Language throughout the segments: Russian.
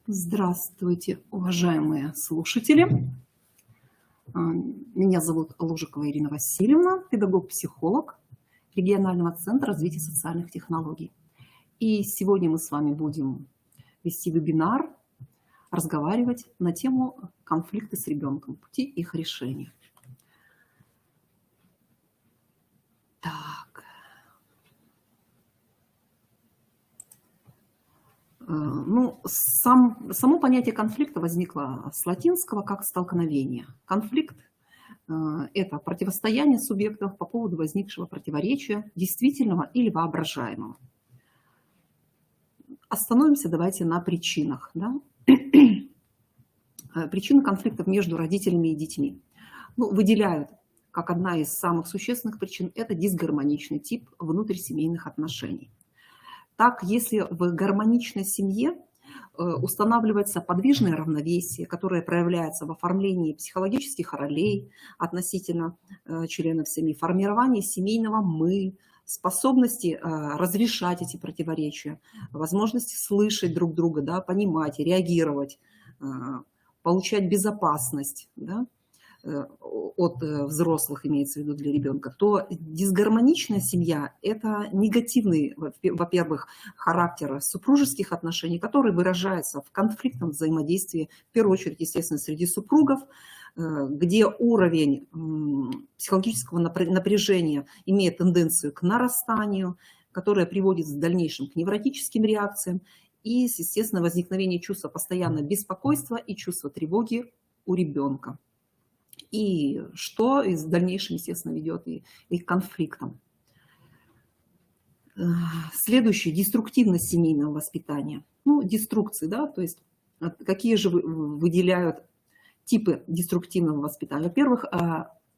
Здравствуйте, уважаемые слушатели. Меня зовут Лужикова Ирина Васильевна, педагог-психолог регионального центра развития социальных технологий. И сегодня мы с вами будем вести вебинар, разговаривать на тему конфликта с ребенком, пути их решения. Так. Само понятие конфликта возникло с латинского как столкновение. Конфликт – это противостояние субъектов по поводу возникшего противоречия, действительного или воображаемого. Остановимся давайте на причинах. Да? Причины конфликтов между родителями и детьми. Выделяют как одна из самых существенных причин – это дисгармоничный тип внутрисемейных отношений. Так, если в гармоничной семье устанавливается подвижное равновесие, которое проявляется в оформлении психологических ролей относительно членов семьи, формировании семейного «мы», способности разрешать эти противоречия, возможности слышать друг друга, да, понимать, реагировать, получать безопасность, да, от взрослых, имеется в виду для ребенка, то дисгармоничная семья – это негативный, во-первых, характер супружеских отношений, который выражается в конфликтном взаимодействии, в первую очередь, естественно, среди супругов, где уровень психологического напряжения имеет тенденцию к нарастанию, которая приводит в дальнейшем к невротическим реакциям и, естественно, возникновение чувства постоянного беспокойства и чувства тревоги у ребенка. И что в дальнейшем, естественно, ведет и к конфликтам. Следующее – деструктивность семейного воспитания. Деструкции, да, то есть какие же выделяют типы деструктивного воспитания? Во-первых,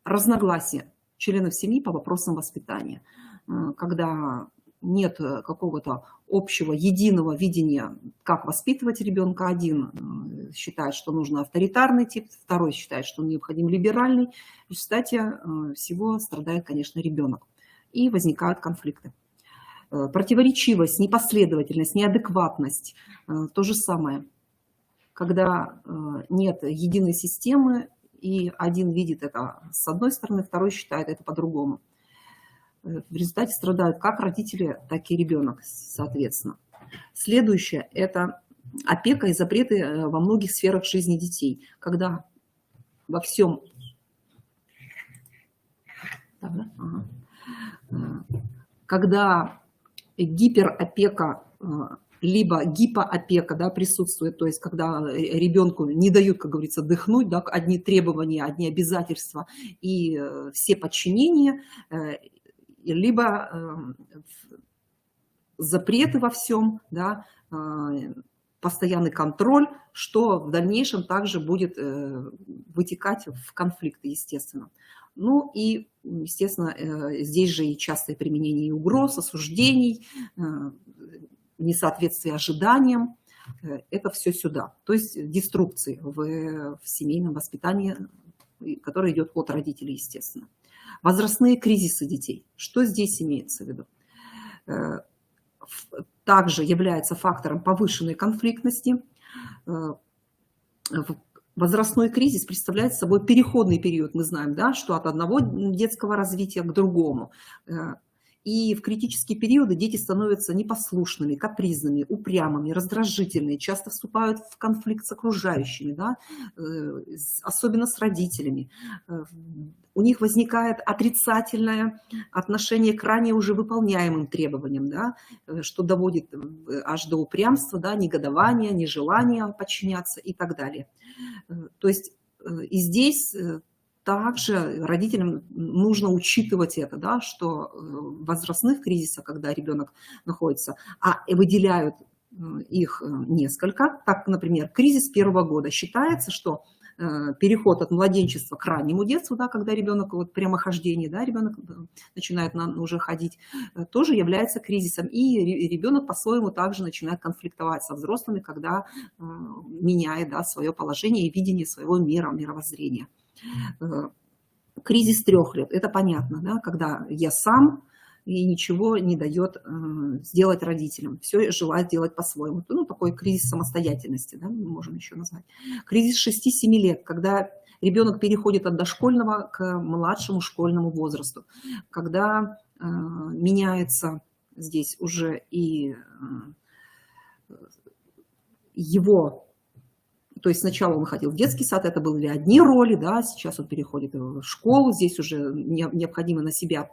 разногласия членов семьи по вопросам воспитания, когда нет какого-то общего, единого видения, как воспитывать ребенка. Один считает, что нужно авторитарный тип, второй считает, что необходим либеральный. В результате всего страдает, конечно, ребенок. И возникают конфликты. Противоречивость, непоследовательность, неадекватность – то же самое. Когда нет единой системы, и один видит это с одной стороны, второй считает это по-другому. В результате страдают как родители, так и ребенок, соответственно. Следующее – это опека и запреты во многих сферах жизни детей. Когда во всем… Когда гиперопека либо гипоопека, да, присутствует, то есть когда ребенку не дают, как говорится, дыхнуть, да, одни требования, одни обязательства и все подчинения – либо запреты во всем, да, постоянный контроль, что в дальнейшем также будет вытекать в конфликты, естественно. И, естественно, здесь же и частое применение угроз, осуждений, несоответствие ожиданиям. Это все сюда. То есть деструкции в семейном воспитании, которое идет от родителей, естественно. Возрастные кризисы детей. Что здесь имеется в виду? Также является фактором повышенной конфликтности. Возрастной кризис представляет собой переходный период. Мы знаем, да, что от одного детского развития к другому. И в критические периоды дети становятся непослушными, капризными, упрямыми, раздражительными, часто вступают в конфликт с окружающими, да, особенно с родителями. У них возникает отрицательное отношение к ранее уже выполняемым требованиям, да, что доводит аж до упрямства, да, негодования, нежелания подчиняться и так далее. То есть и здесь также родителям нужно учитывать это, да, что в возрастных кризисах, когда ребенок находится, выделяют их несколько. Так, например, кризис первого года. Считается, что переход от младенчества к раннему детству, да, когда ребенок, вот прямохождение, да, ребенок начинает уже ходить, тоже является кризисом. И ребенок по-своему также начинает конфликтовать со взрослыми, когда меняет, да, свое положение и видение своего мира, мировоззрения. Кризис 3 лет, это понятно, да, когда я сам, и ничего не дает сделать родителям. Все желает делать по-своему. Ну, такой кризис самостоятельности, да, мы можем еще назвать. Кризис 6-7 лет, когда ребенок переходит от дошкольного к младшему школьному возрасту, когда меняется здесь уже и его... То есть сначала он ходил в детский сад, это были одни роли, да, сейчас он переходит в школу, здесь уже необходимо на себя,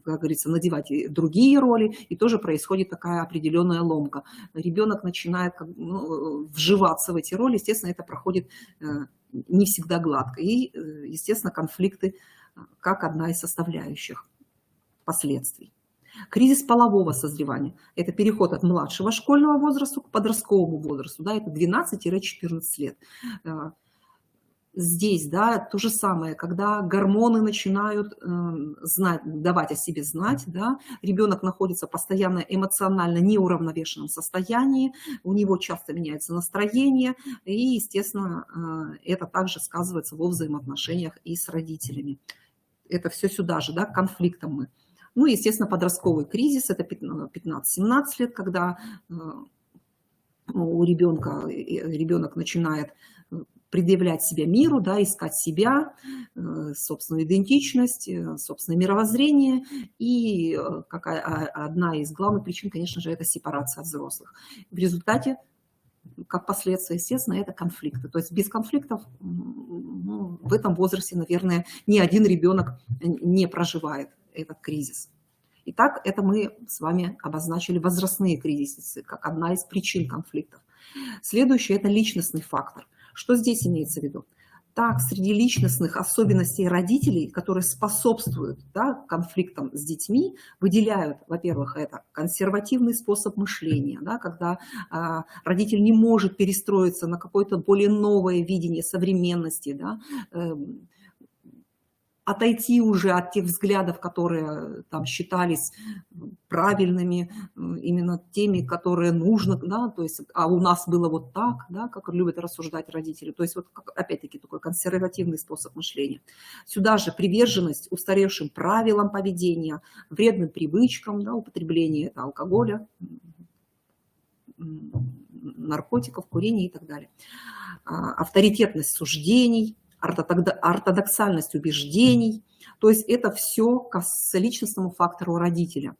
как говорится, надевать другие роли, и тоже происходит такая определенная ломка. Ребенок начинает вживаться в эти роли, естественно, это проходит не всегда гладко, и, естественно, конфликты как одна из составляющих последствий. Кризис полового созревания – это переход от младшего школьного возраста к подростковому возрасту, да, это 12-14 лет. Здесь, да, то же самое, когда гормоны начинают давать о себе знать, да, ребенок находится постоянно эмоционально неуравновешенном состоянии, у него часто меняется настроение, и, естественно, это также сказывается во взаимоотношениях и с родителями. Это все сюда же, да, к конфликтам мы. Ну, естественно, подростковый кризис – это 15-17 лет, когда ребенок начинает предъявлять себя миру, да, искать себя, собственную идентичность, собственное мировоззрение. И одна из главных причин, конечно же, это сепарация от взрослых. В результате, как последствие, естественно, это конфликты. То есть без конфликтов в этом возрасте, наверное, ни один ребенок не проживает этот кризис. Итак, это мы с вами обозначили возрастные кризисы, как одна из причин конфликтов. Следующее – это личностный фактор. Что здесь имеется в виду? Так, среди личностных особенностей родителей, которые способствуют, да, конфликтам с детьми, выделяют, во-первых, это консервативный способ мышления, да, когда родитель не может перестроиться на какое-то более новое видение современности, да, отойти уже от тех взглядов, которые там считались правильными, именно теми, которые нужно, да, то есть, а у нас было вот так, да, как любят рассуждать родители. То есть, вот опять-таки такой консервативный способ мышления. Сюда же приверженность устаревшим правилам поведения, вредным привычкам, да, употребление это алкоголя, наркотиков, курения и так далее. Авторитетность суждений, ортодоксальность убеждений. То есть это все к личностному фактору родителя.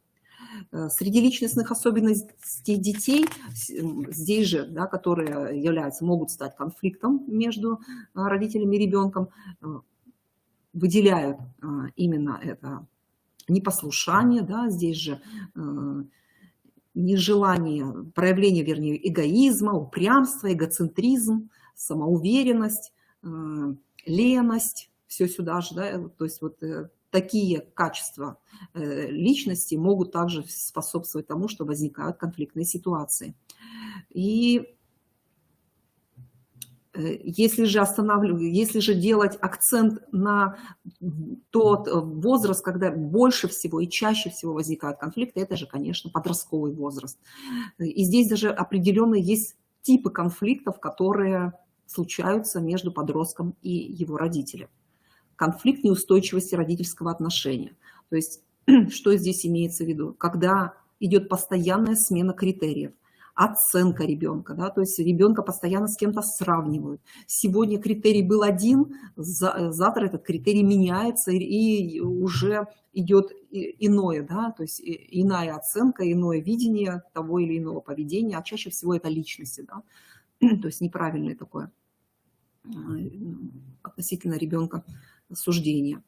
Среди личностных особенностей детей, здесь же, да, которые могут стать конфликтом между родителями и ребенком, выделяют именно это непослушание, да, здесь же нежелание, проявление, вернее, эгоизма, упрямства, эгоцентризм, самоуверенность, леность, все сюда же, да, то есть вот такие качества личности могут также способствовать тому, что возникают конфликтные ситуации. И если же делать акцент на тот возраст, когда больше всего и чаще всего возникают конфликты, это же, конечно, подростковый возраст. И здесь даже определенные есть типы конфликтов, которые случаются между подростком и его родителем. Конфликт неустойчивости родительского отношения. То есть, что здесь имеется в виду? Когда идет постоянная смена критериев, оценка ребенка, да, то есть ребенка постоянно с кем-то сравнивают. Сегодня критерий был один, завтра этот критерий меняется, и уже идет иное, да, то есть иная оценка, иное видение того или иного поведения, а чаще всего это личности, да. То есть неправильное такое относительно ребенка суждение.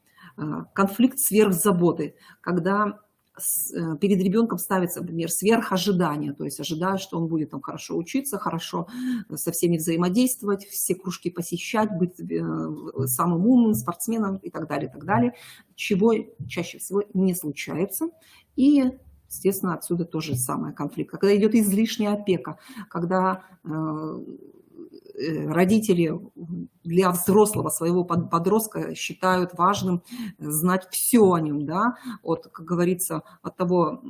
Конфликт сверхзаботы, когда перед ребенком ставится, например, сверхожидание, то есть ожидают, что он будет там хорошо учиться, хорошо со всеми взаимодействовать, все кружки посещать, быть самым умным спортсменом и так далее, чего чаще всего не случается. И естественно, отсюда тоже самое конфликт. Когда идет излишняя опека, когда родители для взрослого своего подростка считают важным знать все о нем, да, как говорится, от того,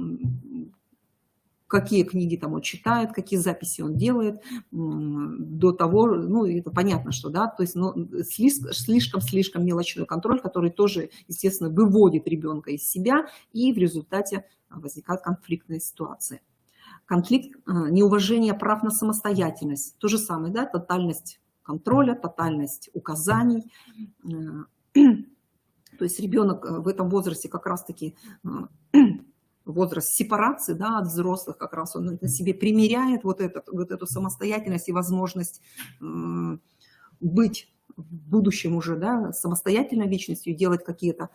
какие книги там он читает, какие записи он делает, до того, ну, это понятно, что, да, то есть, ну, слишком мелочной контроль, который тоже, естественно, выводит ребенка из себя, и в результате возникают конфликтные ситуации. Конфликт, неуважение прав на самостоятельность, то же самое, да, тотальность контроля, тотальность указаний. То есть ребенок в этом возрасте как раз-таки возраст сепарации, да, от взрослых, как раз он на себе примеряет вот эту самостоятельность и возможность быть в будущем уже, да, самостоятельной личностью, делать какие-то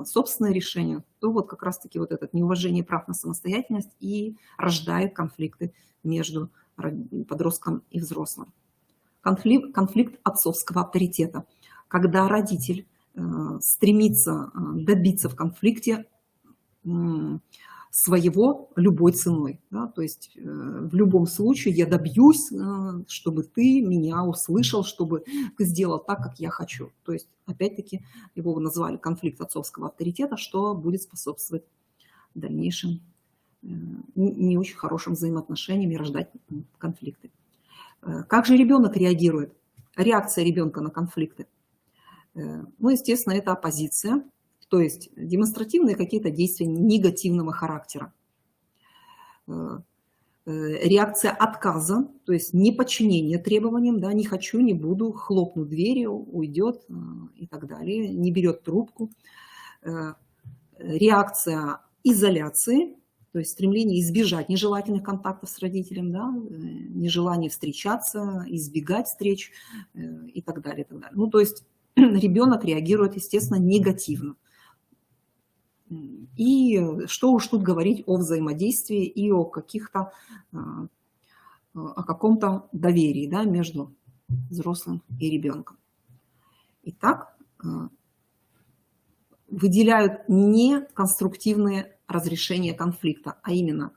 собственные решения, то вот как раз-таки вот это неуважение прав на самостоятельность и рождает конфликты между подростком и взрослым. Конфликт отцовского авторитета, когда родитель стремится добиться в конфликте своего любой ценой. Да? То есть в любом случае я добьюсь, чтобы ты меня услышал, чтобы ты сделал так, как я хочу. То есть опять-таки его назвали конфликт отцовского авторитета, что будет способствовать дальнейшим не очень хорошим взаимоотношениям и рождать конфликты. Как же ребенок реагирует? Реакция ребенка на конфликты. Ну, естественно, это оппозиция. То есть демонстративные какие-то действия негативного характера. Реакция отказа, то есть неподчинение требованиям, да, не хочу, не буду, хлопну дверью, уйдет и так далее, не берет трубку. Реакция изоляции, то есть стремление избежать нежелательных контактов с родителем, да, нежелание встречаться, избегать встреч и так далее, и так далее. Ну, то есть ребенок реагирует, естественно, негативно. И что уж тут говорить о взаимодействии и о каком-то доверии, да, между взрослым и ребенком. Итак, выделяют неконструктивные разрешения конфликта, а именно,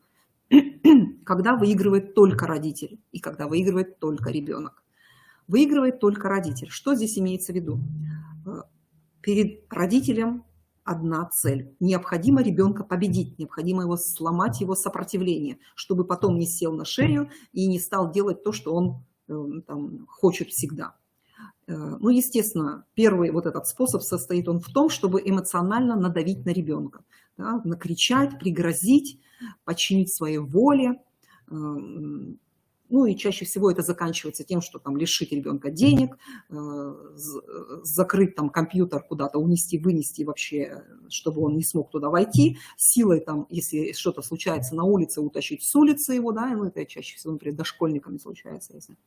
когда выигрывает только родитель и когда выигрывает только ребенок. Выигрывает только родитель. Что здесь имеется в виду? Перед родителем одна цель. Необходимо ребенка победить, необходимо его сломать, его сопротивление, чтобы потом не сел на шею и не стал делать то, что он там хочет всегда. Ну, естественно, первый вот этот способ состоит он в том, чтобы эмоционально надавить на ребенка, да, накричать, пригрозить, подчинить своей воле. Ну и чаще всего это заканчивается тем, что там лишить ребенка денег, закрыть там компьютер куда-то, унести, вынести вообще, чтобы он не смог туда войти, силой там, если что-то случается на улице, утащить с улицы его, да, ну это чаще всего, например, дошкольниками случается, если.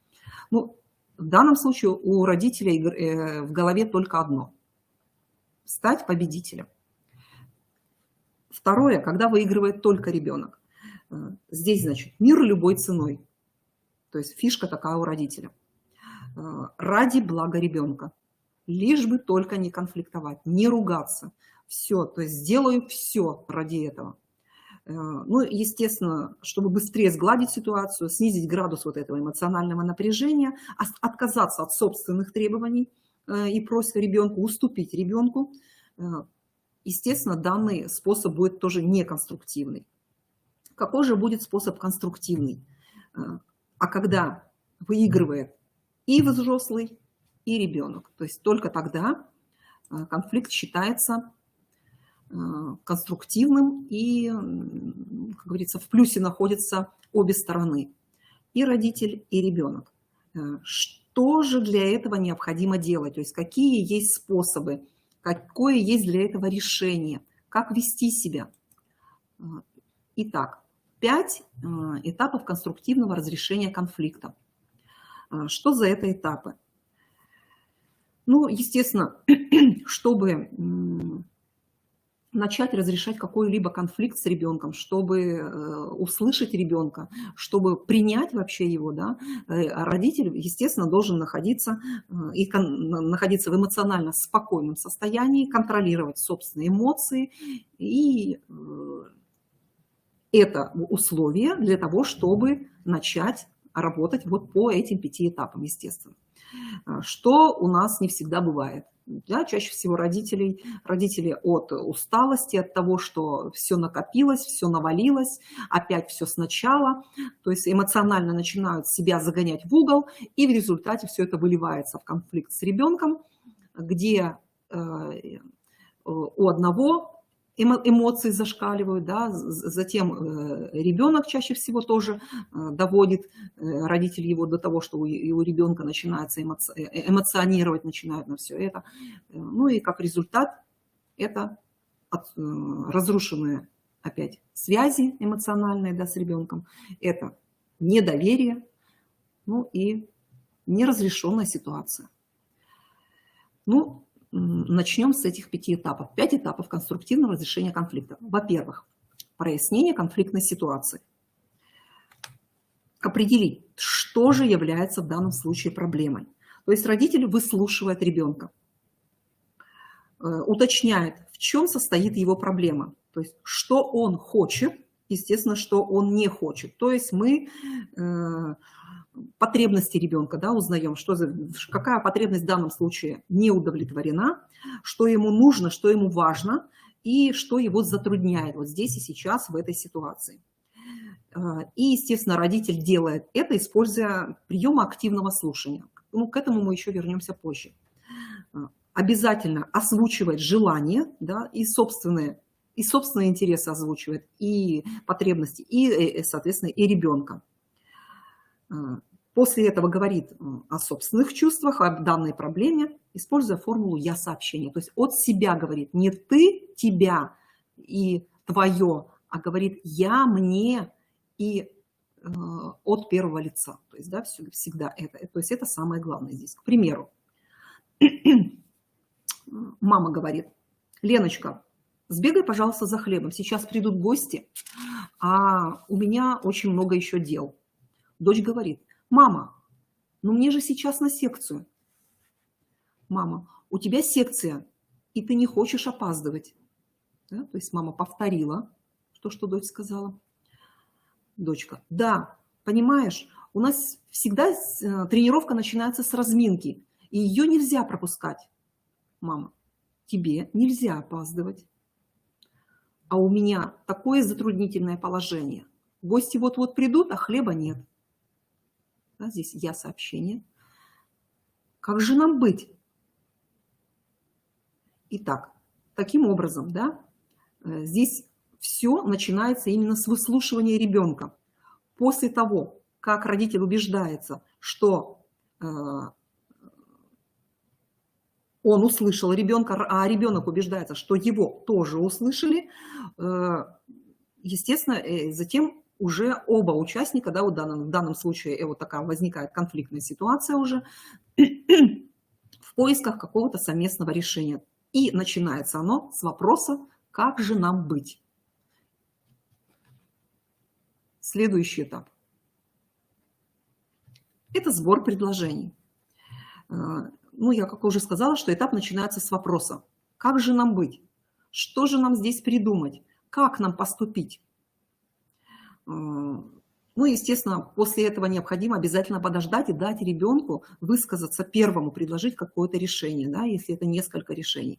Ну, в данном случае у родителей в голове только одно – стать победителем. Второе, когда выигрывает только ребенок. Здесь, значит, мир любой ценой. То есть фишка такая у родителя. Ради блага ребенка. Лишь бы только не конфликтовать, не ругаться. Все, то есть сделаю все ради этого. Ну, естественно, чтобы быстрее сгладить ситуацию, снизить градус вот этого эмоционального напряжения, отказаться от собственных требований и просьб ребенку, уступить ребенку. Естественно, данный способ будет тоже неконструктивный. Какой же будет способ конструктивный? А когда выигрывает и взрослый, и ребенок. То есть только тогда конфликт считается конструктивным и, как говорится, в плюсе находятся обе стороны. И родитель, и ребенок. Что же для этого необходимо делать? То есть какие есть способы, какое есть для этого решение, как вести себя. Итак, 5 этапов конструктивного разрешения конфликта. Что за это этапы? Ну, естественно, чтобы начать разрешать какой-либо конфликт с ребенком, чтобы услышать ребенка, чтобы принять вообще его, да, родитель, естественно, должен находиться в эмоционально спокойном состоянии, контролировать собственные эмоции. И это условие для того, чтобы начать работать вот по этим 5 этапам, естественно. Что у нас не всегда бывает. Да, чаще всего родители от усталости, от того, что все накопилось, все навалилось, опять все сначала. То есть эмоционально начинают себя загонять в угол, и в результате все это выливается в конфликт с ребенком, где у одного эмоции зашкаливают, да, затем ребенок чаще всего тоже доводит родители его до того, что у ребенка начинается эмоционировать, начинают на все это. Ну и как результат это разрушенные опять связи эмоциональные, да, с ребенком, это недоверие, ну и неразрешенная ситуация. Ну, начнем с этих 5 этапов. 5 этапов конструктивного разрешения конфликта. Во-первых, прояснение конфликтной ситуации. Определить, что же является в данном случае проблемой. То есть родитель выслушивает ребенка, уточняет, в чем состоит его проблема. То есть, что он хочет, естественно, что он не хочет. То есть мы потребности ребенка, да, узнаем, какая потребность в данном случае не удовлетворена, что ему нужно, что ему важно и что его затрудняет вот здесь и сейчас в этой ситуации. И, естественно, родитель делает это, используя приемы активного слушания. Ну, к этому мы еще вернемся позже. Обязательно озвучивает желания, да, и собственные интересы озвучивает, и потребности, и, соответственно, и ребенка. После этого говорит о собственных чувствах, о данной проблеме, используя формулу «я-сообщение». То есть от себя говорит не ты, тебя и твое, а говорит «я», «мне» и от первого лица. То есть, да, всегда это. То есть это самое главное здесь. К примеру, мама говорит: «Леночка, сбегай, пожалуйста, за хлебом. Сейчас придут гости, а у меня очень много еще дел». Дочь говорит: «Мама, ну мне же сейчас на секцию». «Мама, у тебя секция, и ты не хочешь опаздывать». Да? То есть мама повторила то, что дочь сказала. Дочка: «Да, понимаешь, у нас всегда тренировка начинается с разминки, и ее нельзя пропускать». «Мама, тебе нельзя опаздывать. А у меня такое затруднительное положение. Гости вот-вот придут, а хлеба нет». Да, здесь я-сообщение. Как же нам быть? Итак, таким образом, да, здесь все начинается именно с выслушивания ребенка. После того, как родитель убеждается, что он услышал ребенка, а ребенок убеждается, что его тоже услышали, естественно, затем уже оба участника, да, в данном случае вот такая возникает конфликтная ситуация уже, в поисках какого-то совместного решения. И начинается оно с вопроса: как же нам быть? Следующий этап – это сбор предложений. Ну, я как уже сказала, что этап начинается с вопроса: как же нам быть? Что же нам здесь придумать? Как нам поступить? Ну, естественно, после этого необходимо обязательно подождать и дать ребенку высказаться первому, предложить какое-то решение, да, если это несколько решений.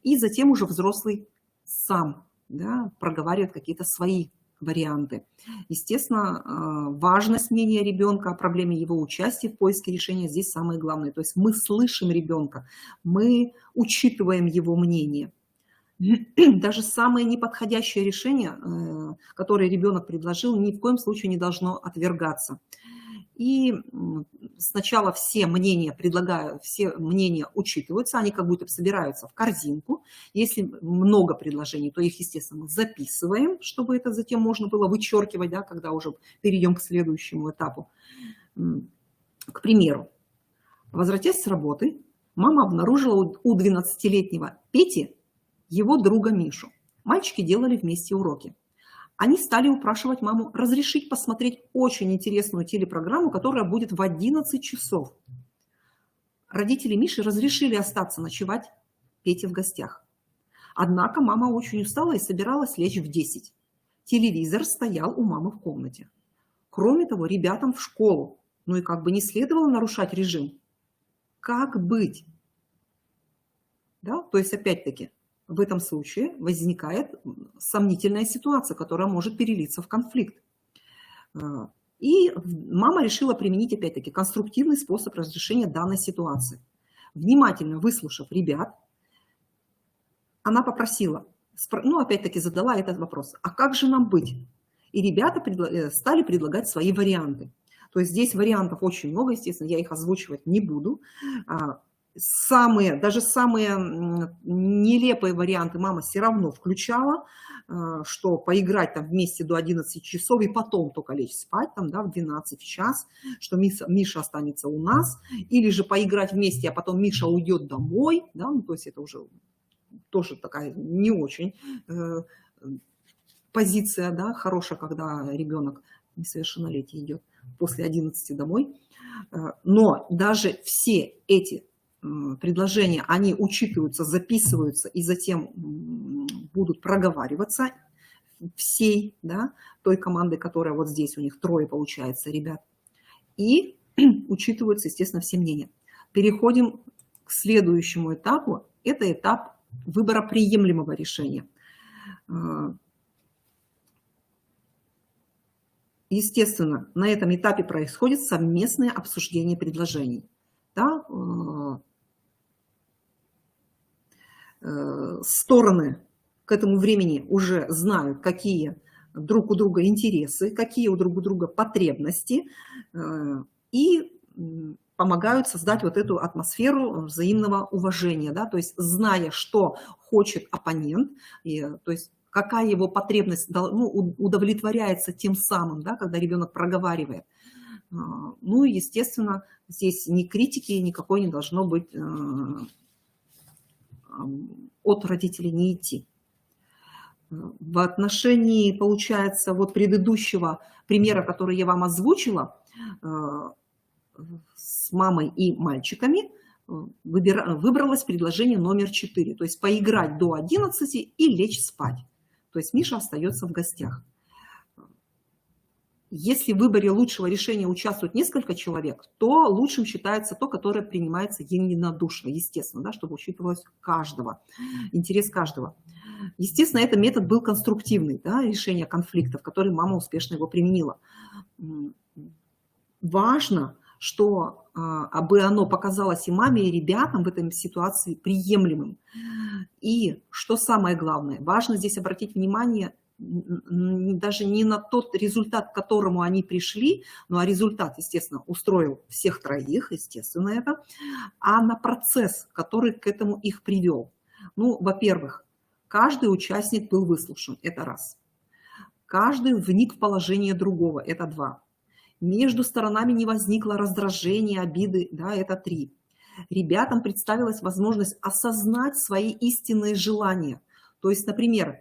И затем уже взрослый сам, да, проговаривает какие-то свои варианты. Естественно, важность мнения ребенка о проблеме, его участия в поиске решения здесь самое главное. То есть мы слышим ребенка, мы учитываем его мнение. Даже самое неподходящее решение, которое ребенок предложил, ни в коем случае не должно отвергаться. И сначала все мнения учитываются, они как будто собираются в корзинку. Если много предложений, то их, естественно, записываем, чтобы это затем можно было вычеркивать, да, когда уже перейдем к следующему этапу. К примеру, возвратясь с работы, мама обнаружила у 12-летнего Пети его друга Мишу. Мальчики делали вместе уроки. Они стали упрашивать маму разрешить посмотреть очень интересную телепрограмму, которая будет в 11 часов. Родители Миши разрешили остаться ночевать Пете в гостях. Однако мама очень устала и собиралась лечь в 10. Телевизор стоял у мамы в комнате. Кроме того, ребятам в школу. Ну и как бы не следовало нарушать режим. Как быть? Да? То есть, опять-таки, в этом случае возникает сомнительная ситуация, которая может перелиться в конфликт. И мама решила применить, опять-таки, конструктивный способ разрешения данной ситуации. Внимательно выслушав ребят, она попросила, ну, опять-таки, задала этот вопрос: а как же нам быть? И ребята стали предлагать свои варианты. То есть здесь вариантов очень много, естественно, я их озвучивать не буду. Даже самые нелепые варианты мама все равно включала, что поиграть там вместе до 11 часов и потом только лечь спать, там, да, в 12 час, что Миша останется у нас, или же поиграть вместе, а потом Миша уйдет домой, да, ну, то есть это уже тоже такая не очень позиция, да, хорошая, когда ребенок несовершеннолетний идет после 11 домой. Но даже все эти предложения, они учитываются, записываются и затем будут проговариваться всей, да, той командой, которая вот здесь, у них 3 получается ребят, и учитываются, естественно, все мнения. Переходим к следующему этапу. Это этап выбора приемлемого решения. Естественно, на этом этапе происходит совместное обсуждение предложений. Да? Стороны к этому времени уже знают, какие друг у друга интересы, какие у друга потребности, и помогают создать вот эту атмосферу взаимного уважения. Да? То есть, зная, что хочет оппонент, то есть какая его потребность, ну, удовлетворяется тем самым, да, когда ребенок проговаривает. Ну, естественно, здесь ни критики никакой не должно быть от родителей, не идти. В отношении, получается, вот предыдущего примера, который я вам озвучила, с мамой и мальчиками, выбралось предложение номер 4, то есть поиграть до 11 и лечь спать. То есть Миша остается в гостях. Если в выборе лучшего решения участвует несколько человек, то лучшим считается то, которое принимается единодушно, естественно, да, чтобы учитывалось каждого, интерес каждого. Естественно, этот метод был конструктивный, да, решение конфликтов, который мама успешно его применила. Важно, что бы оно показалось и маме, и ребятам в этой ситуации приемлемым. И что самое главное, важно здесь обратить внимание даже не на тот результат, к которому они пришли, ну а результат, естественно, устроил всех 3, естественно, это, а на процесс, который к этому их привел. Ну, во-первых, каждый участник был выслушан, это раз. Каждый вник в положение другого, это 2. Между сторонами не возникло раздражения, обиды, да, это 3. Ребятам представилась возможность осознать свои истинные желания. То есть, например,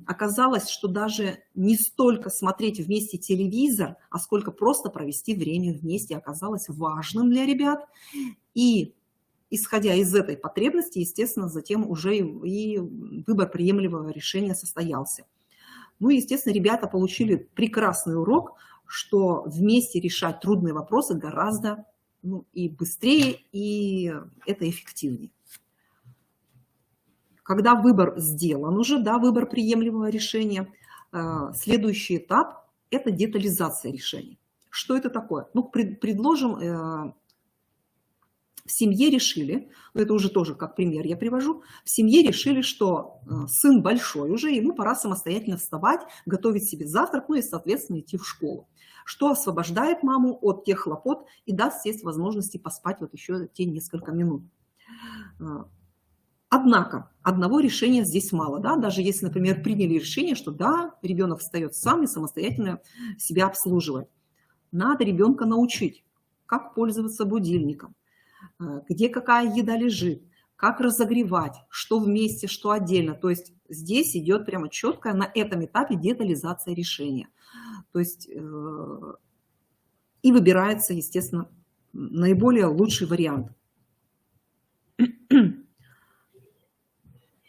оказалось, что даже не столько смотреть вместе телевизор, а сколько просто провести время вместе оказалось важным для ребят. И, исходя из этой потребности, естественно, затем уже и выбор приемлемого решения состоялся. Ну и, естественно, ребята получили прекрасный урок, что вместе решать трудные вопросы гораздо, ну, и быстрее, и это эффективнее. Когда выбор сделан уже, да, выбор приемлемого решения, следующий этап – это детализация решений. Что это такое? Ну, предложим, в семье решили, ну, это уже тоже как пример я привожу, в семье решили, что сын большой уже, ему пора самостоятельно вставать, готовить себе завтрак, ну и, соответственно, идти в школу. Что освобождает маму от тех хлопот и даст ей возможности поспать вот еще те несколько минут. Однако одного решения здесь мало, да, даже если, например, приняли решение, что да, ребенок встает сам и самостоятельно себя обслуживает. Надо ребенка научить, как пользоваться будильником, где какая еда лежит, как разогревать, что вместе, что отдельно. То есть здесь идет прямо четкая на этом этапе детализация решения. То есть и выбирается, естественно, наиболее лучший вариант.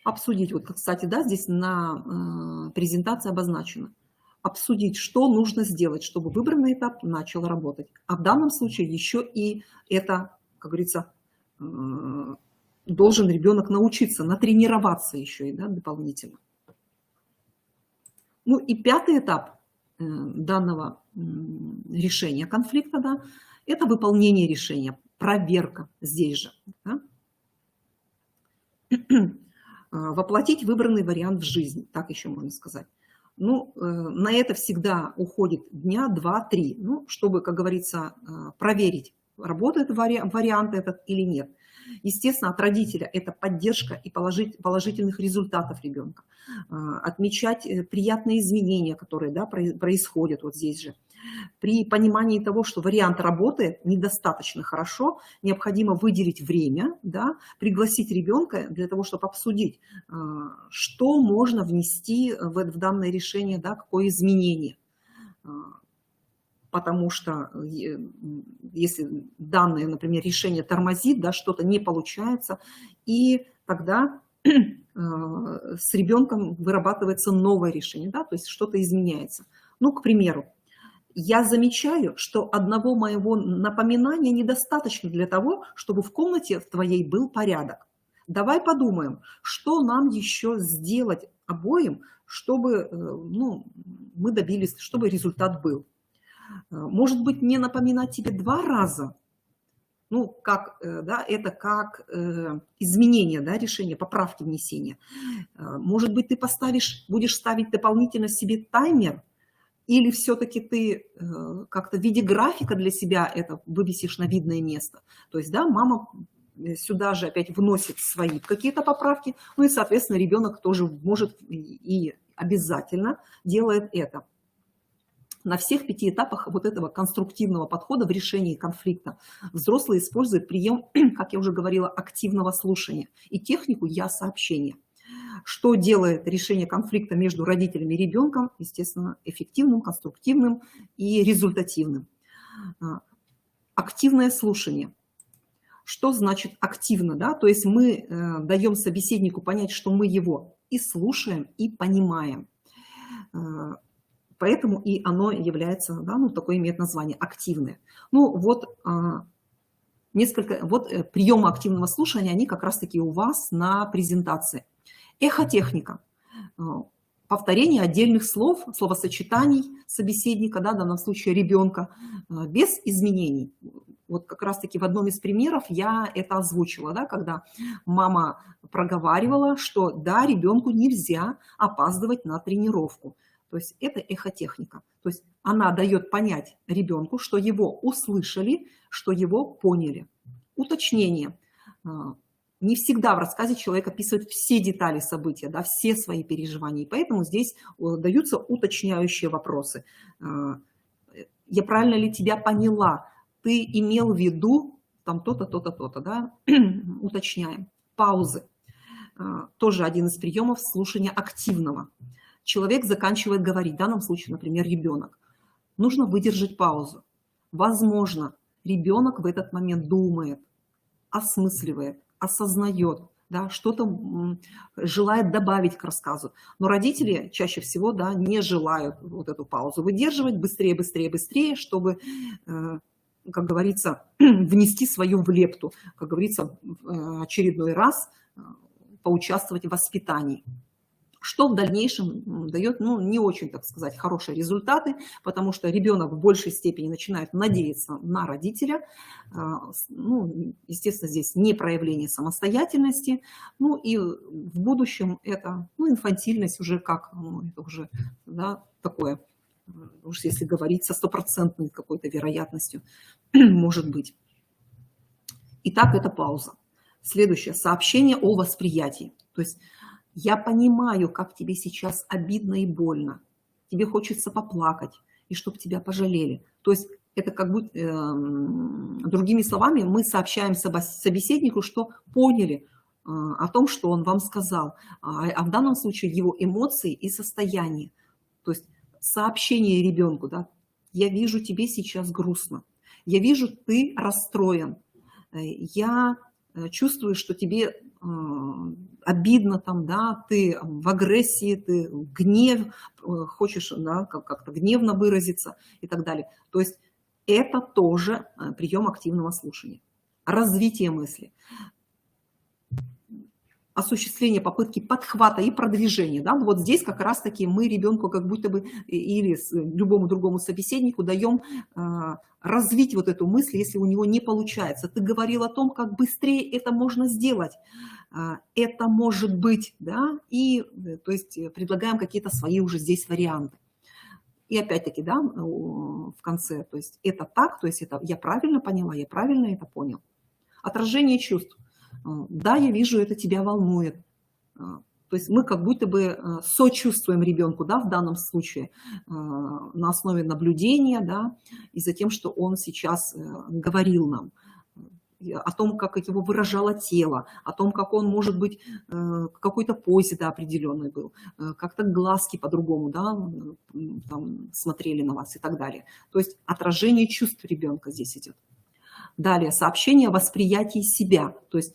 Обсудить, вот, кстати, да, здесь на презентации обозначено. Обсудить, что нужно сделать, чтобы выбранный этап начал работать. А в данном случае еще и это, как говорится, должен ребенок научиться, натренироваться еще и, да, дополнительно. Ну и пятый этап данного решения конфликта, да, это выполнение решения, проверка здесь же. Да? Воплотить выбранный вариант в жизнь, так еще можно сказать. Ну, на это всегда уходит дня, 2-3, ну, чтобы, как говорится, проверить, работает вариант этот или нет. Естественно, от родителя это поддержка и положительных результатов ребенка. Отмечать приятные изменения, которые, да, происходят вот здесь же. При понимании того, что вариант работает недостаточно хорошо, необходимо выделить время, да, пригласить ребенка для того, чтобы обсудить, что можно внести в данное решение, да, какое изменение. Потому что если данное, например, решение тормозит, да, что-то не получается, и тогда с ребенком вырабатывается новое решение, да, то есть что-то изменяется. Ну, к примеру, я замечаю, что одного моего напоминания недостаточно для того, чтобы в комнате в твоей был порядок. Давай подумаем, что нам еще сделать обоим, чтобы, ну, мы добились, чтобы результат был. Может быть, не напоминать тебе 2 раза, ну, как, да, это как изменение, да, решения, поправки внесения. Может быть, ты будешь ставить дополнительно себе таймер, или все-таки ты как-то в виде графика для себя это вывесишь на видное место. То есть, да, мама сюда же опять вносит свои какие-то поправки, ну и, соответственно, ребенок тоже может и обязательно делает это. На всех 5 этапах вот этого конструктивного подхода в решении конфликта взрослые используют прием, как я уже говорила, активного слушания и технику «я-сообщения». Что делает решение конфликта между родителями и ребенком, естественно, эффективным, конструктивным и результативным. Активное слушание. Что значит активно? Да? То есть мы даем собеседнику понять, что мы его и слушаем, и понимаем. Поэтому и оно является, да, ну, такое имеет название активное. Ну вот приемы активного слушания, они как раз-таки у вас на презентации. Эхотехника. Повторение отдельных слов, словосочетаний собеседника, да, в данном случае ребенка, без изменений. Вот как раз-таки в одном из примеров я это озвучила, да, когда мама проговаривала, что да, ребенку нельзя опаздывать на тренировку. То есть это эхотехника. То есть она дает понять ребенку, что его услышали, что его поняли. Уточнение. Не всегда в рассказе человек описывает все детали события, да, все свои переживания. И поэтому здесь даются уточняющие вопросы. Я правильно ли тебя поняла? Ты имел в виду там то-то, то-то, то-то, да? Уточняем. Паузы. Тоже один из приемов слушания активного. Человек заканчивает говорить, в данном случае, например, ребенок. Нужно выдержать паузу. Возможно, ребенок в этот момент думает, осмысливает, осознает, да, что-то желает добавить к рассказу. Но родители чаще всего, да, не желают вот эту паузу выдерживать, быстрее, быстрее, быстрее, чтобы, как говорится, внести свою в лепту, как говорится, в очередной раз поучаствовать в воспитании. Что в дальнейшем дает, ну, не очень, так сказать, хорошие результаты, потому что ребенок в большей степени начинает надеяться на родителя. Ну, естественно, здесь не проявление самостоятельности. Ну, и в будущем это, ну, инфантильность уже как, ну, это уже, да, такое, уж если говорить со стопроцентной какой-то вероятностью, может быть. Итак, это пауза. Следующее. Сообщение о восприятии. То есть я понимаю, как тебе сейчас обидно и больно. Тебе хочется поплакать, и чтобы тебя пожалели. То есть это как будто, другими словами, мы сообщаем собеседнику, что поняли о том, что он вам сказал. А в данном случае его эмоции и состояние. То есть сообщение ребенку, да, я вижу, тебе сейчас грустно. Я вижу, ты расстроен. Я чувствую, что тебе обидно там, да, ты в агрессии, ты гнев, хочешь, да, как-то гневно выразиться и так далее. То есть это тоже прием активного слушания. Развитие мысли. осуществление попытки подхвата и продвижения. Да? Вот здесь как раз-таки мы ребенку как будто бы или любому другому собеседнику даем развить вот эту мысль, если у него не получается. Ты говорил о том, как быстрее это можно сделать. Это может быть, да, и то есть предлагаем какие-то свои уже здесь варианты. И опять-таки, да, в конце, то есть это так, то есть это я правильно поняла, я правильно это понял. Отражение чувств. Да, я вижу, это тебя волнует. То есть мы как будто бы сочувствуем ребенку, да, в данном случае, на основе наблюдения, да, и за тем, что он сейчас говорил нам, о том, как его выражало тело, о том, как он, может быть, в какой-то позе, да, определенный был, как-то глазки по-другому, да, там, смотрели на вас и так далее. То есть отражение чувств ребенка здесь идет. Далее, сообщение о восприятии себя. То есть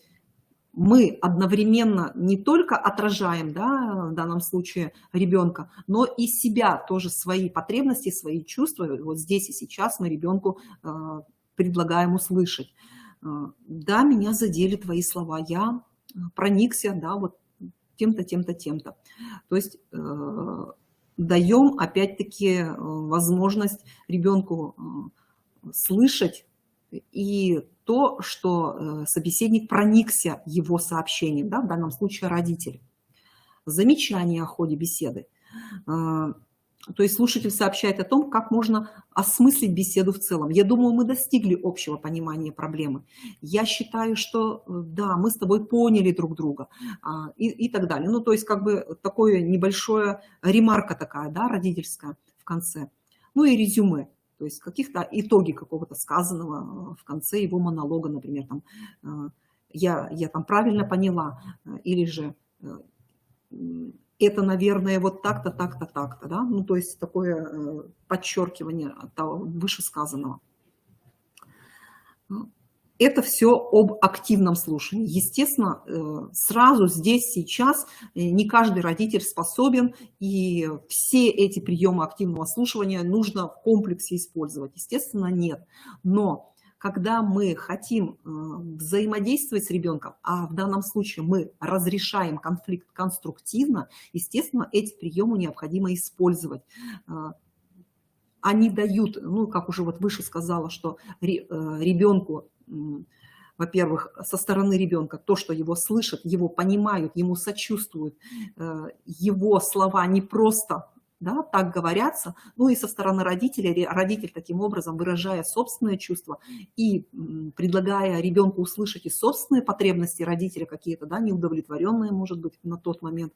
мы одновременно не только отражаем, да, в данном случае ребенка, но и себя, тоже свои потребности, свои чувства. Вот здесь и сейчас мы ребенку предлагаем услышать. Да, меня задели твои слова, я проникся, да, вот тем-то, тем-то, тем-то. То есть даем, опять-таки, возможность ребенку слышать и то, что собеседник проникся его сообщением, да, в данном случае родитель. Замечание о ходе беседы. То есть слушатель сообщает о том, как можно осмыслить беседу в целом. Я думаю, мы достигли общего понимания проблемы. Я считаю, что да, мы с тобой поняли друг друга и так далее. Ну, то есть как бы такое небольшое ремарка такая, да, родительская в конце. Ну и резюме. То есть каких-то итоги какого-то сказанного в конце его монолога, например, там, я там правильно поняла, или же это, наверное, вот так-то, так-то, так-то, да, ну, то есть такое подчеркивание того вышесказанного. Это все об активном слушании. Естественно, сразу здесь, сейчас не каждый родитель способен, и все эти приемы активного слушания нужно в комплексе использовать. Естественно, нет. Но когда мы хотим взаимодействовать с ребенком, а в данном случае мы разрешаем конфликт конструктивно, естественно, эти приемы необходимо использовать. Они дают, ну, как уже вот выше сказала, что ребенку, во-первых, со стороны ребенка то, что его слышат, его понимают, ему сочувствуют, его слова не просто, да, так говорятся, ну и со стороны родителя, родитель таким образом, выражая собственные чувства и предлагая ребенку услышать и собственные потребности родителя какие-то, да, неудовлетворенные, может быть, на тот момент,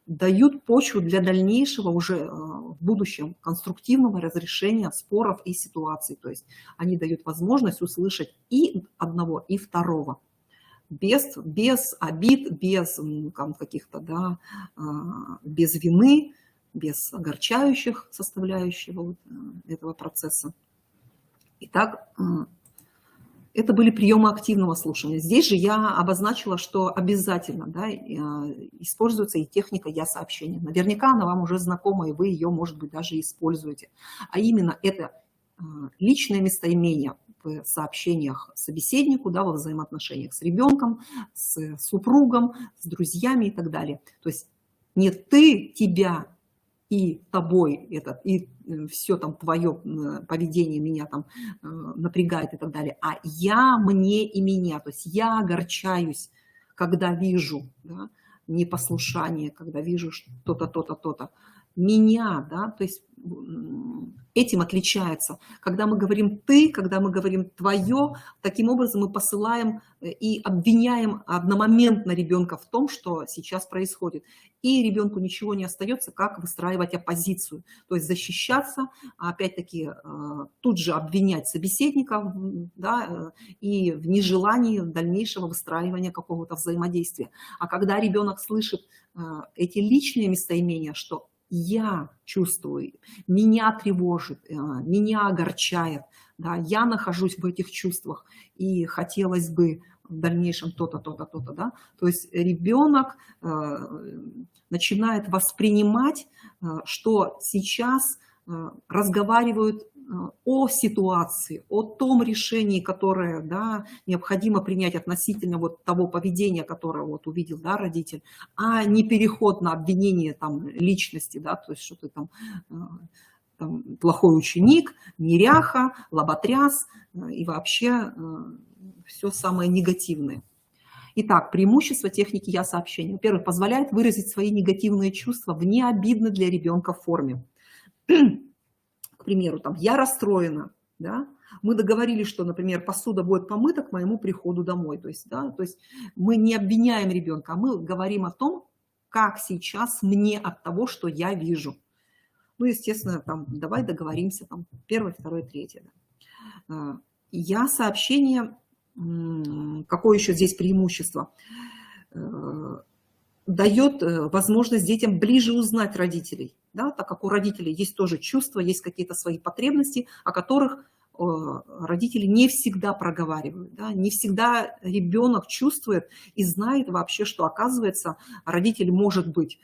дают почву для дальнейшего уже в будущем конструктивного разрешения споров и ситуаций. То есть они дают возможность услышать и одного, и второго. Без обид, без каких-то, да, без вины, без огорчающих составляющих вот этого процесса. Итак, это были приемы активного слушания. Здесь же я обозначила, что обязательно, да, используется и техника «я-сообщение». Наверняка она вам уже знакома, и вы ее, может быть, даже используете. А именно это личное местоимение в сообщениях собеседнику, да, во взаимоотношениях с ребенком, с супругом, с друзьями и так далее. То есть не ты, тебя и тобой, и все там твое поведение меня там напрягает и так далее, а я, мне и меня. То есть я огорчаюсь, когда вижу, да, непослушание, когда вижу что-то, то-то, то-то. Меня, да, то есть этим отличается. Когда мы говорим «ты», когда мы говорим «твое», таким образом мы посылаем и обвиняем одномоментно ребенка в том, что сейчас происходит. И ребенку ничего не остается, как выстраивать оппозицию. То есть защищаться, опять-таки тут же обвинять собеседника, да, и в нежелании дальнейшего выстраивания какого-то взаимодействия. А когда ребенок слышит эти личные местоимения, что я чувствую, меня тревожит, меня огорчает, да, я нахожусь в этих чувствах, и хотелось бы в дальнейшем то-то, то-то, то-то, да. То есть ребенок начинает воспринимать, что сейчас разговаривают о ситуации, о том решении, которое, да, необходимо принять относительно вот того поведения, которое вот увидел, да, родитель, а не переход на обвинение там личности, да, то есть что ты там плохой ученик, неряха, лоботряс и вообще все самое негативное. Итак, преимущество техники «я-сообщение». Во-первых, позволяет выразить свои негативные чувства в необидной для ребенка форме. К примеру, там, я расстроена, да? Мы договорились, что, например, посуда будет помыта к моему приходу домой. То есть, да, то есть мы не обвиняем ребенка, а мы говорим о том, как сейчас мне от того, что я вижу. Ну, естественно, там, давай договоримся, там, первое, второе, третье. Да. Я-сообщение, какое еще здесь преимущество? Дает возможность детям ближе узнать родителей, да, так как у родителей есть тоже чувства, есть какие-то свои потребности, о которых родители не всегда проговаривают. Да, не всегда ребенок чувствует и знает вообще, что, оказывается, родитель может быть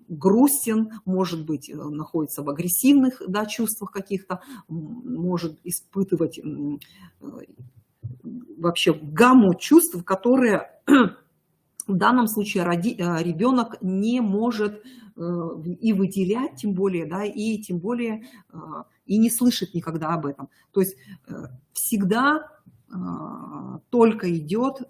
грустен, может быть, находится в агрессивных, да, чувствах каких-то, может испытывать вообще гамму чувств, которые в данном случае ребенок не может и выделять, тем более, да, и тем более и не слышит никогда об этом. То есть всегда только идет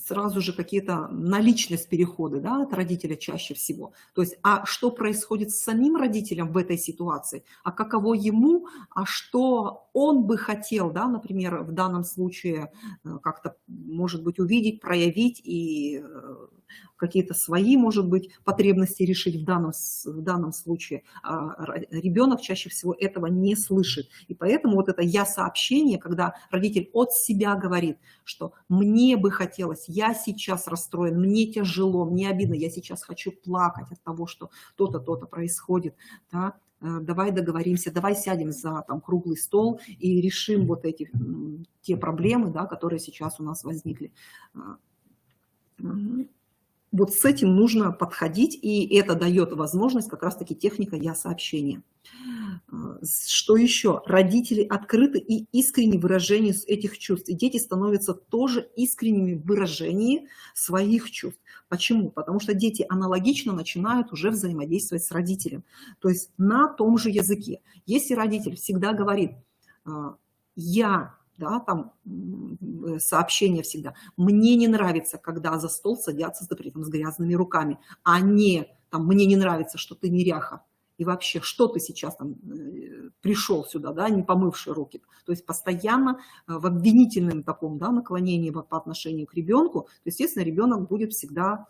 сразу же какие-то на личность переходы, да, от родителя чаще всего. То есть, а что происходит с самим родителем в этой ситуации, а каково ему, а что он бы хотел, да, например, в данном случае как-то, может быть, увидеть, проявить и какие-то свои, может быть, потребности решить в данном случае. А ребенок чаще всего этого не слышит. И поэтому вот это «я-сообщение», когда родитель от себя говорит, что «мне бы хотелось, я сейчас расстроен, мне тяжело, мне обидно, я сейчас хочу плакать от того, что то-то, то-то происходит», да? Давай договоримся, давай сядем за там, круглый стол и решим вот те проблемы, да, которые сейчас у нас возникли. Вот с этим нужно подходить, и это дает возможность как раз-таки техника «я-сообщение». Что еще? Родители открыты и искренне в выражении этих чувств. И дети становятся тоже искренними в выражении своих чувств. Почему? Потому что дети аналогично начинают уже взаимодействовать с родителем. То есть на том же языке. Если родитель всегда говорит «я», да, там сообщение всегда. Мне не нравится, когда за стол садятся, например, с грязными руками, а не там, мне не нравится, что ты неряха. И вообще, что ты сейчас там пришел сюда, да, не помывший руки. То есть постоянно в обвинительном таком, да, наклонении по отношению к ребенку, то, естественно, ребенок будет всегда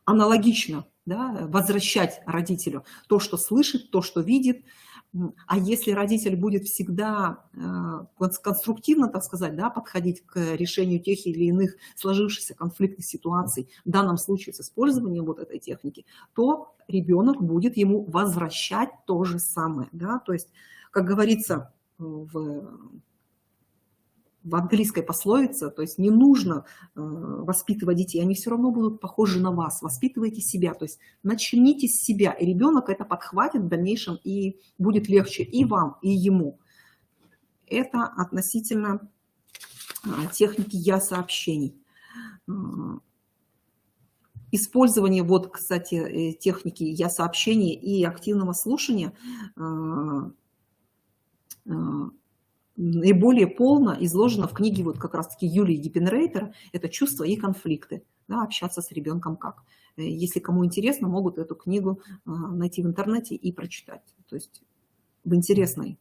аналогично, да, возвращать родителю то, что слышит, то, что видит. А если родитель будет всегда конструктивно, так сказать, да, подходить к решению тех или иных сложившихся конфликтных ситуаций, в данном случае с использованием вот этой техники, то ребенок будет ему возвращать то же самое. Да? То есть, как говорится в английской пословице, то есть не нужно воспитывать детей, они все равно будут похожи на вас, воспитывайте себя, то есть начните с себя, и ребенок это подхватит в дальнейшем, и будет легче и вам, и ему. Это относительно техники «я-сообщений». Использование, вот, кстати, техники «я-сообщения» и активного слушания наиболее полно изложено в книге вот как раз-таки Юлии Гиппенрейтер «Это чувства и конфликты». Да, общаться с ребенком как. Если кому интересно, могут эту книгу найти в интернете и прочитать. То есть в интересной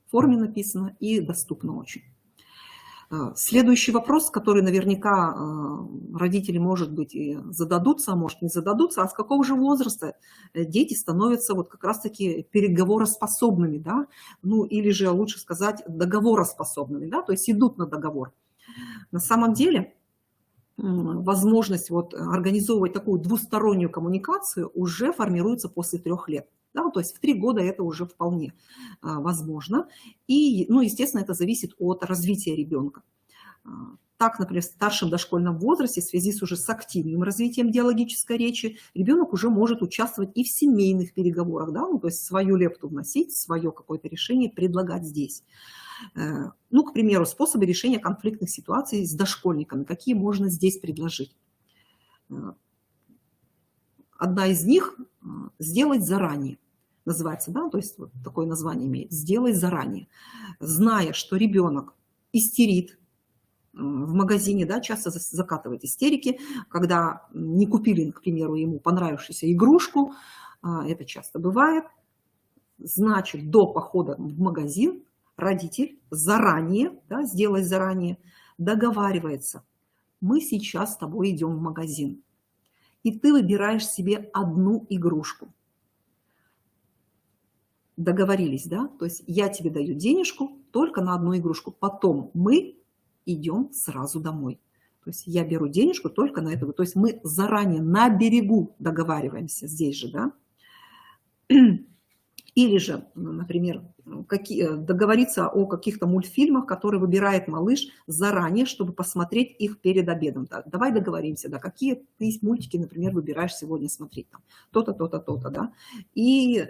форме написано и доступно очень. Следующий вопрос, который наверняка родители, может быть, и зададутся, а может не зададутся, а с какого же возраста дети становятся вот как раз-таки переговороспособными, да? Ну или же лучше сказать договороспособными, да? То есть идут на договор. На самом деле возможность вот организовывать такую двустороннюю коммуникацию уже формируется после 3 лет. Да, то есть в 3 года это уже вполне возможно. И, ну, естественно, это зависит от развития ребенка. Так, например, в старшем дошкольном возрасте, в связи с уже с активным развитием диалогической речи, ребенок уже может участвовать и в семейных переговорах, да, ну, то есть свою лепту вносить, свое какое-то решение предлагать здесь. Ну, к примеру, способы решения конфликтных ситуаций с дошкольниками, какие можно здесь предложить. Одна из них – сделать заранее. Называется, да, то есть вот такое название имеет – сделай заранее. Зная, что ребенок истерит в магазине, да, часто закатывает истерики, когда не купили, к примеру, ему понравившуюся игрушку, это часто бывает, значит, до похода в магазин родитель заранее, да, сделай заранее, договаривается: мы сейчас с тобой идем в магазин, и ты выбираешь себе одну игрушку. Договорились, да? То есть я тебе даю денежку только на одну игрушку. Потом мы идем сразу домой. То есть я беру денежку только на это. То есть мы заранее на берегу договариваемся здесь же, да? Или же, например, договориться о каких-то мультфильмах, которые выбирает малыш заранее, чтобы посмотреть их перед обедом. Так, давай договоримся, да, какие ты мультики, например, выбираешь сегодня смотреть. Там, то-то, то-то, то-то, да. И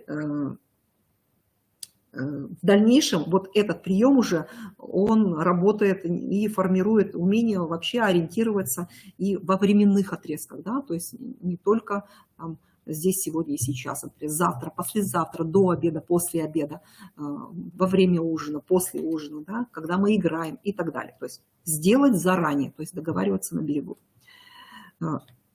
в дальнейшем вот этот прием уже, он работает и формирует умение вообще ориентироваться и во временных отрезках, да, то есть не только там, здесь, сегодня и сейчас, например, завтра, послезавтра, до обеда, после обеда, во время ужина, после ужина, да, когда мы играем и так далее. То есть сделать заранее, то есть договариваться на берегу.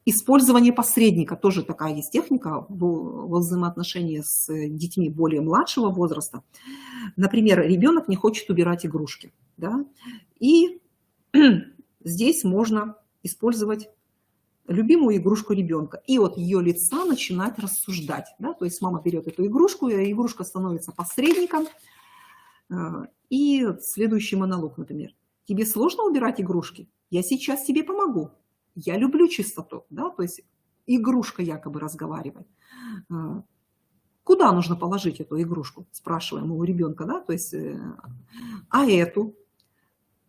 Использование посредника, тоже такая есть техника во взаимоотношении с детьми более младшего возраста. Например, ребенок не хочет убирать игрушки, да, и здесь можно использовать любимую игрушку ребенка и от ее лица начинать рассуждать, да, то есть мама берет эту игрушку, и игрушка становится посредником, и следующий монолог, например: тебе сложно убирать игрушки? Я сейчас тебе помогу. Я люблю чистоту, да, то есть игрушка якобы разговаривает. Куда нужно положить эту игрушку, спрашиваем у ребенка, да, то есть, а эту?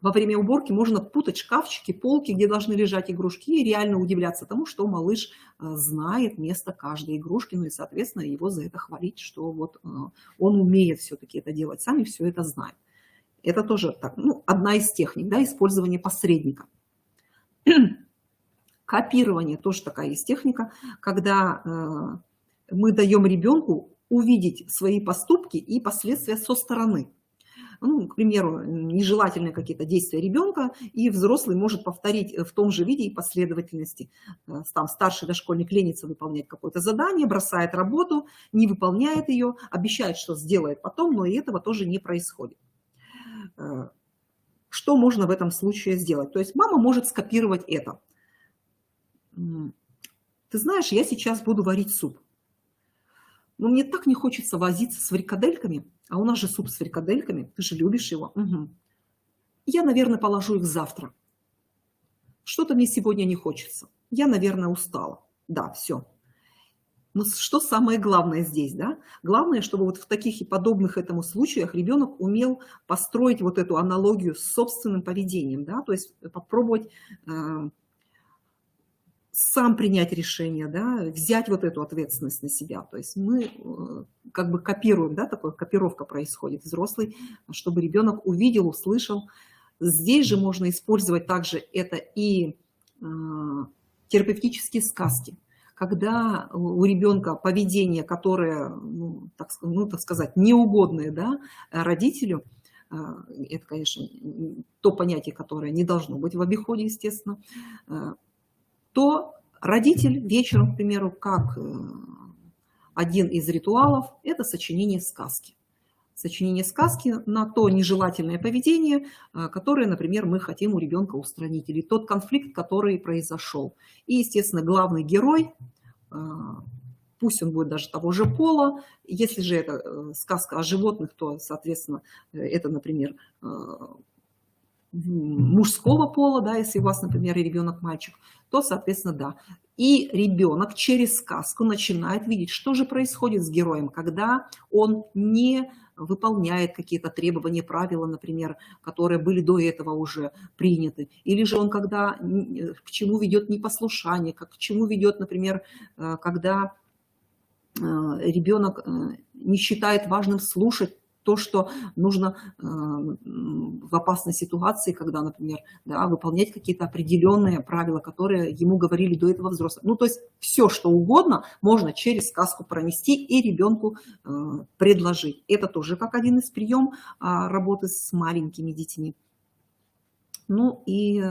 Во время уборки можно путать шкафчики, полки, где должны лежать игрушки, и реально удивляться тому, что малыш знает место каждой игрушки, ну и, соответственно, его за это хвалить, что вот он умеет все-таки это делать сам и все это знает. Это тоже так, ну, одна из техник, да, использования посредника. Копирование тоже такая есть техника, когда мы даем ребенку увидеть свои поступки и последствия со стороны. Ну, к примеру, нежелательные какие-то действия ребенка, и взрослый может повторить в том же виде и последовательности. Там старший дошкольник ленится выполнять какое-то задание, бросает работу, не выполняет ее, обещает, что сделает потом, но и этого тоже не происходит. Что можно в этом случае сделать? То есть мама может скопировать это. Ты знаешь, я сейчас буду варить суп. Но мне так не хочется возиться с фрикадельками, а у нас же суп с фрикадельками, ты же любишь его. Угу. Я, наверное, положу их завтра. Что-то мне сегодня не хочется. Я, наверное, устала. Да, все. Но что самое главное здесь, да? Главное, чтобы вот в таких и подобных этому случаях ребенок умел построить вот эту аналогию с собственным поведением, да, то есть попробовать сам принять решение, да, взять вот эту ответственность на себя. То есть мы как бы копируем, да, такая копировка происходит, взрослый, чтобы ребенок увидел, услышал. Здесь же можно использовать также это и терапевтические сказки, когда у ребенка поведение, которое, ну, так сказать, неугодное, да, родителю, это, конечно, то понятие, которое не должно быть в обиходе, естественно, то родитель вечером, к примеру, как один из ритуалов, это сочинение сказки. Сочинение сказки на то нежелательное поведение, которое, например, мы хотим у ребенка устранить, или тот конфликт, который произошел. И, естественно, главный герой, пусть он будет даже того же пола, если же это сказка о животных, то, соответственно, это, например, мужского пола, да, если у вас, например, ребенок мальчик, то, соответственно, да. И ребенок через сказку начинает видеть, что же происходит с героем, когда он не выполняет какие-то требования, правила, например, которые были до этого уже приняты. Или же он когда к чему ведет непослушание, к чему ведет, например, когда ребенок не считает важным слушать то, что нужно в опасной ситуации, когда, например, да, выполнять какие-то определенные правила, которые ему говорили до этого взрослые. Ну, то есть все, что угодно можно через сказку пронести и ребенку предложить. Это тоже как один из приемов работы с маленькими детьми. Ну и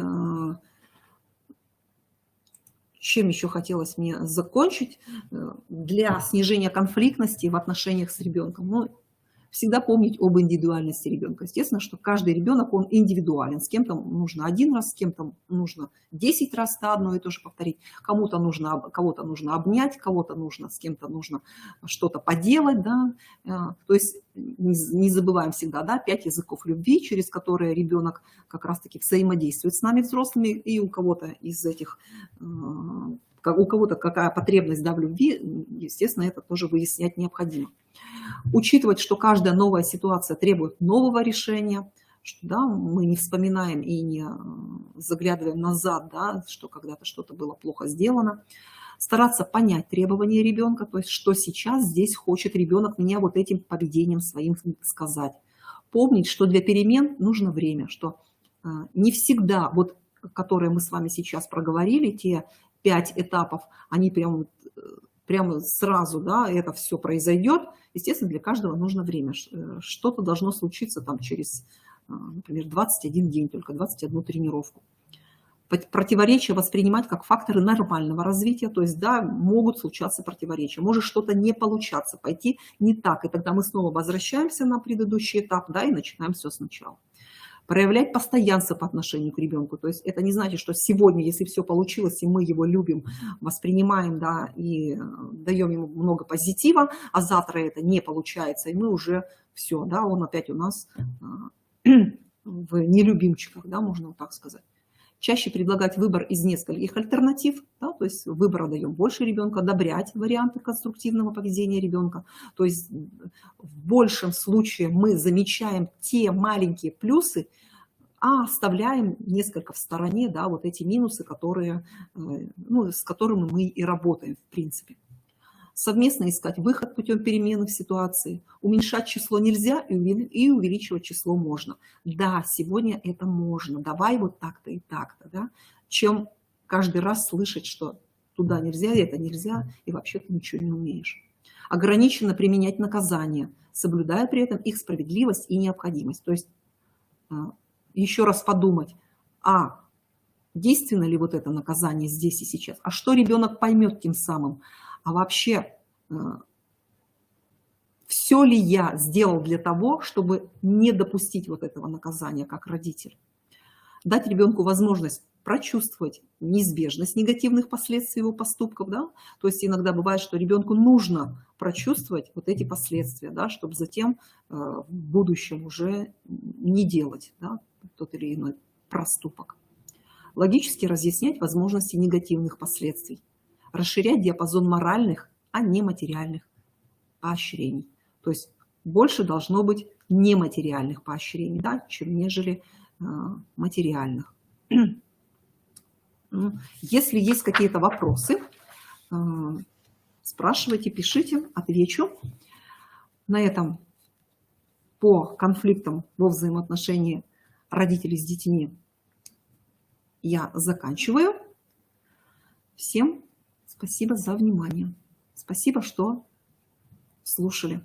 чем еще хотелось мне закончить для снижения конфликтности в отношениях с ребенком? Ну, всегда помнить об индивидуальности ребенка. Естественно, что каждый ребенок, он индивидуален. С кем-то нужно один раз, с кем-то нужно 10 раз одно и то же повторить. Кого-то нужно обнять, кого-то нужно, с кем-то нужно что-то поделать. Да? То есть не забываем всегда, да, 5 языков любви, через которые ребенок как раз-таки взаимодействует с нами, взрослыми, и у кого-то из этих... У кого-то какая потребность, да, в любви, естественно, это тоже выяснять необходимо. Учитывать, что каждая новая ситуация требует нового решения, что, да, мы не вспоминаем и не заглядываем назад, да, что когда-то что-то было плохо сделано. Стараться понять требования ребенка, то есть что сейчас здесь хочет ребенок мне вот этим поведением своим сказать. Помнить, что для перемен нужно время, что не всегда, вот, которые мы с вами сейчас проговорили, те 5 этапов, они прямо сразу, да, это все произойдет. Естественно, для каждого нужно время. Что-то должно случиться там через, например, 21 день, только 21 тренировку. Противоречия воспринимать как факторы нормального развития, то есть, да, могут случаться противоречия, может что-то не получаться, пойти не так, и тогда мы снова возвращаемся на предыдущий этап, да, и начинаем все сначала. Проявлять постоянство по отношению к ребенку. То есть это не значит, что сегодня, если все получилось, и мы его любим, воспринимаем, да, и даем ему много позитива, а завтра это не получается, и мы уже все, да, он опять у нас в нелюбимчиках, да, можно вот так сказать. Чаще предлагать выбор из нескольких альтернатив, да, то есть выбора даем больше ребенку, одобрять варианты конструктивного поведения ребенка. То есть в большем случае мы замечаем те маленькие плюсы, а оставляем несколько в стороне, да, вот эти минусы, которые, ну, с которыми мы и работаем в принципе. Совместно искать выход путем перемены в ситуации. Уменьшать число нельзя, и увеличивать число можно. Да, сегодня это можно. Давай вот так-то и так-то. Да? Чем каждый раз слышать, что туда нельзя, это нельзя, и вообще ты ничего не умеешь. Ограниченно применять наказания, соблюдая при этом их справедливость и необходимость. То есть еще раз подумать, действенно ли вот это наказание здесь и сейчас, а что ребенок поймет тем самым, а вообще все ли я сделал для того, чтобы не допустить вот этого наказания как родитель. Дать ребенку возможность прочувствовать неизбежность негативных последствий его поступков, да? То есть иногда бывает, что ребенку нужно прочувствовать вот эти последствия, да, чтобы затем в будущем уже не делать, да, тот или иной проступок. Логически разъяснять возможности негативных последствий. Расширять диапазон моральных, а не материальных поощрений. То есть больше должно быть нематериальных поощрений, да, чем нежели материальных. Если есть какие-то вопросы, спрашивайте, пишите, отвечу. На этом по конфликтам во взаимоотношении родителей с детьми я заканчиваю. Всем спасибо за внимание. Спасибо, что слушали.